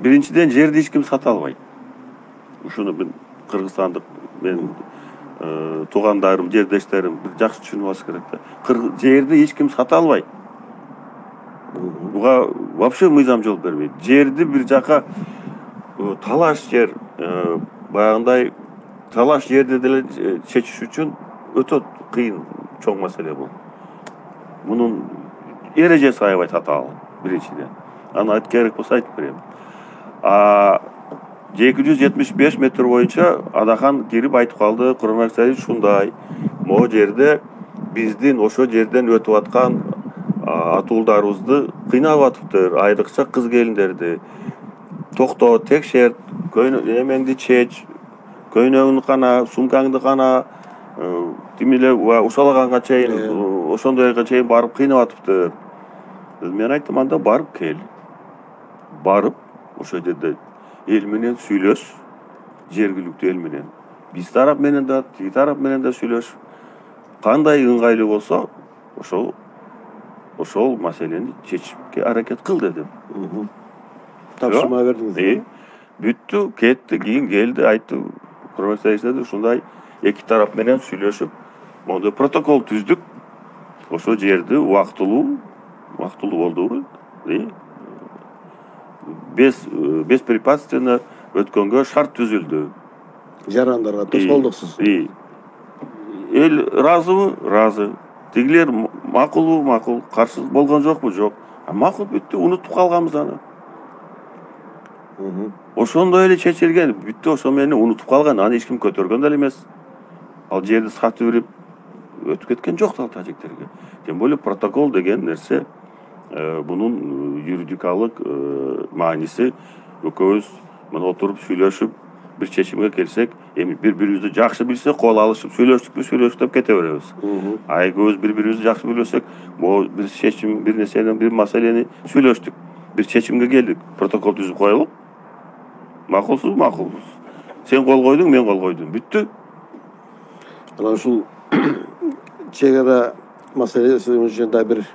Birinciden жерди эч ким сата албайт. Ушуну мен кыргызстандык менин туугандарым, жердештерим жакшы түшүнүп алыш керек да. Жерди эч ким сата албайт. Буга вообще мыйзам жол бербейт. Жерди бир жака талаш жер, баягындай талаш жерди деле чечиш үчүн өтө кыйын, чоң маселе бул. Мунун эрежеси аябай татаал, биринчиден. Аны айтып керек болсо айтып берем. 275 метр боюнча Адахан кирип айтып калды, Курманбек Сарыевич ушундай, могу жерде биздин ошо жерден өтүп аткан атуулдарыбызды кыйнап атыптыр, айрыкча кыз келиндерди. Токто, текшерт, эмеңди чеч, көйнөгүңдү кана, сумкаңды кана, тимиле ушалаганга чейин, ошондойго чейин барып кыйнап атыптыр. Мен айттым, анда барып кел. Барып, ошо жерде эл менен сүйлөш, жергиликтүү эл менен. Биз тарап менен да, тиги тарап менен да сүйлөш. Кандай ыңгайлуу болсо, ошол маселени чечишке аракет кыл дедим. Тапшырма бердиңиз. Бүттү, кетти, кийин келди, айтты, Курманбек Сарыевич ушундай эки тарап менен сүйлөшүп, мондой протокол түздүк. Ошо жерди убактылуу болду. Беспрепятственно өткөнгө шарт түзүлдү. Жарандарга тоскоолдуксуз. Эл ыраазыбы? Ыраазы. Тигилер макулбу? Макул. Каршы болгон жокпу? Жок. Макул, бүттү, унутуп калганбыз аны. Ошондой эле чечилген, бүттү, ошо менен унутуп калган, аны эч ким көтөргөн да эмес. Ал жерди сатып берип өтүп кеткен жок да тажиктерге. Тем более протокол деген нерсе, бунун юридикалык мааниси, экөөбүз мына отуруп сүйлөшүп бир чечимге келсек, эми бири-бирибизди жакшы билсек, кол алышып сүйлөштүк деп кете беребиз. Экөөбүз бири-бирибизди жакшы билсек, могу бир чечим, бир нерсени, бир маселени сүйлөштүк. Бир чечимге келдик, протокол түзүп коелук. Макулсуз, макулсуз. Сен кол койдуң, мен кол койдум. Бүттү. Ana ушул чегара маселеси боюнча да бир